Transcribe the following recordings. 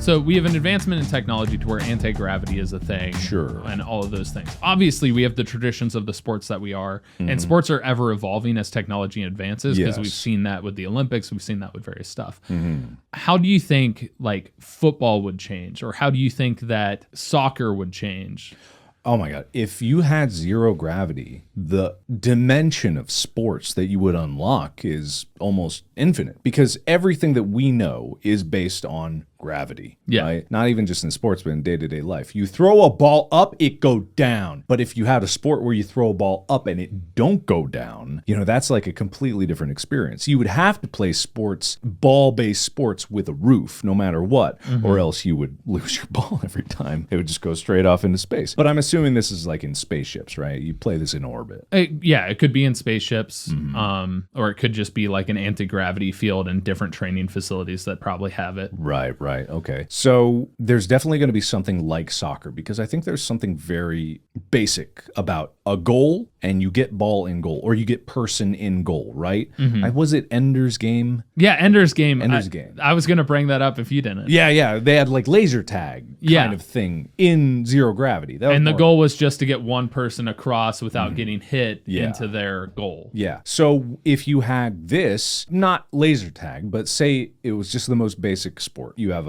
So we have an advancement in technology to where anti-gravity is a thing. Sure. And all of those things. Obviously, we have the traditions of the sports that we are, and sports are ever evolving as technology advances, because we've seen that with the Olympics, we've seen that with various stuff. How do you think like football would change, or how do you think that soccer would change? Oh my God. If you had zero gravity, the dimension of sports that you would unlock is almost infinite, because everything that we know is based on gravity. Yeah. Right? Not even just in sports, but in day-to-day life. You throw a ball up, it go down. But if you had a sport where you throw a ball up and it don't go down, that's like a completely different experience. You would have to play sports, ball-based sports with a roof, no matter what, or else you would lose your ball every time. It would just go straight off into space. But I'm assuming this is like in spaceships, right? You play this in orbit. Yeah, it could be in spaceships, or it could just be like an anti-gravity field in different training facilities that probably have it. Right. Okay. So there's definitely going to be something like soccer, because I think there's something very basic about a goal, and you get ball in goal, or you get person in goal, right? Was it Ender's Game? Yeah, Ender's Game. Ender's Game. I was going to bring that up if you didn't. Yeah. They had like laser tag kind of thing in zero gravity. And the goal was just to get one person across without getting hit into their goal. Yeah. So if you had this, not laser tag, but say it was just the most basic sport. You have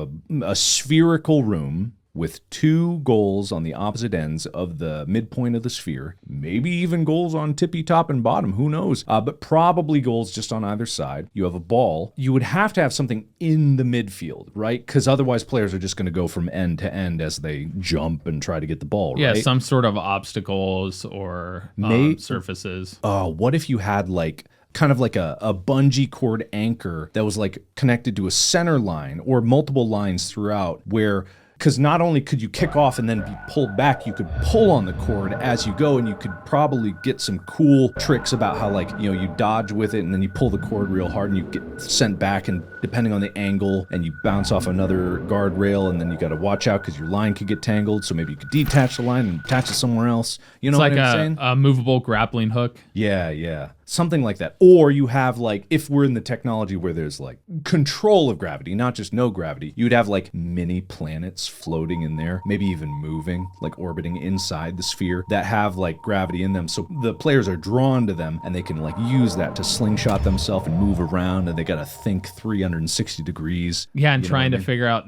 a spherical room with two goals on the opposite ends of the midpoint of the sphere, maybe even goals on tippy top and bottom, who knows, but probably goals just on either side. You have a ball. You would have to have something in the midfield, right? Because otherwise players are just going to go from end to end as they jump and try to get the ball, right? Yeah, some sort of obstacles or surfaces. What if you had like kind of like a bungee cord anchor that was like connected to a center line or multiple lines throughout, where because not only could you kick off and then be pulled back, you could pull on the cord as you go, and you could probably get some cool tricks about how, like, you dodge with it and then you pull the cord real hard and you get sent back, and depending on the angle, and you bounce off another guardrail, and then you got to watch out because your line could get tangled, so maybe you could detach the line and attach it somewhere else. You know what I'm saying? It's like a movable grappling hook. Yeah. Something like that. Or you have, like, if we're in the technology where there's like control of gravity, not just no gravity, you'd have like mini planets floating in there, maybe even moving, like orbiting inside the sphere, that have like gravity in them. So the players are drawn to them, and they can like use that to slingshot themselves and move around, and they got to think 360 degrees. Yeah, and trying to figure out,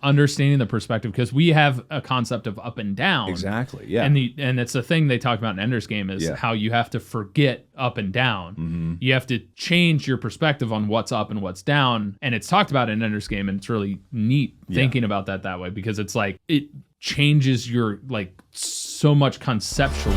understanding the perspective, because we have a concept of up and down. Exactly, yeah. And it's a thing they talk about in Ender's Game, is how you have to forget up and down. You have to change your perspective on what's up and what's down. And it's talked about in Ender's Game, and it's really neat thinking about that way, because it's like it changes your like so much conceptually.